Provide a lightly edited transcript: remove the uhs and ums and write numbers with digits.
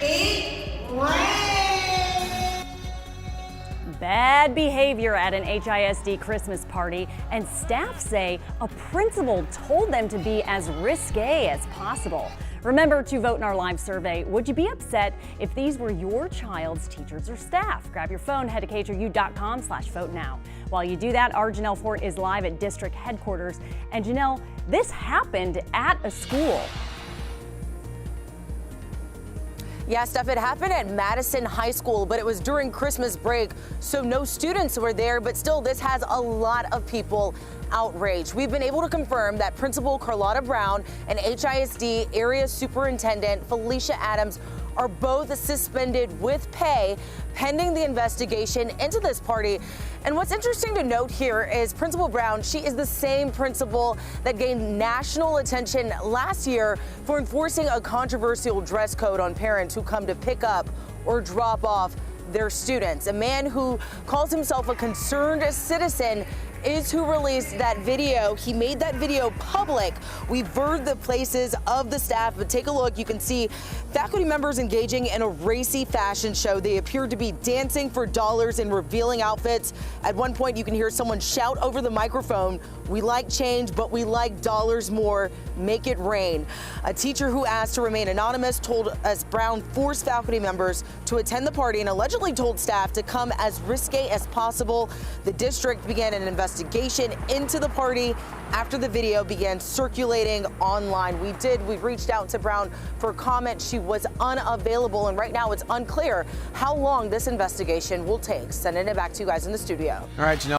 Eat rain. Bad behavior at an HISD Christmas party, and staff say a principal told them to be as risque as possible. Remember to vote in our live survey. Would you be upset if these were your child's teachers or staff? Grab your phone, head to KHRU.com/vote now. While you do that, our Janelle Fort is live at district headquarters. And Janelle, this happened at a school. Yeah, Steph, it happened at Madison High School, but it was during Christmas break, so no students were there, but still this has a lot of people outraged. We've been able to confirm that Principal Carlotta Brown and HISD Area Superintendent Felicia Adams are both suspended with pay pending the investigation into this party. And what's interesting to note here is Principal Brown, she is the same principal that gained national attention last year for enforcing a controversial dress code on parents who come to pick up or drop off their students. A man who calls himself a concerned citizen is who released that video. He made that video public. We've heard the places of the staff, but take a look. You can see faculty members engaging in a racy fashion show. They appeared to be dancing for dollars in revealing outfits. At one point, you can hear someone shout over the microphone, "We like change, but we like dollars more. Make it rain." A teacher who asked to remain anonymous told us Brown forced faculty members to attend the party and allegedly told staff to come as risque as possible. The district began an investigation into the party after the video began circulating online. We reached out to Brown for comment. She was unavailable, and right now it's unclear how long this investigation will take. Sending it back to you guys in the studio. All right, Janelle.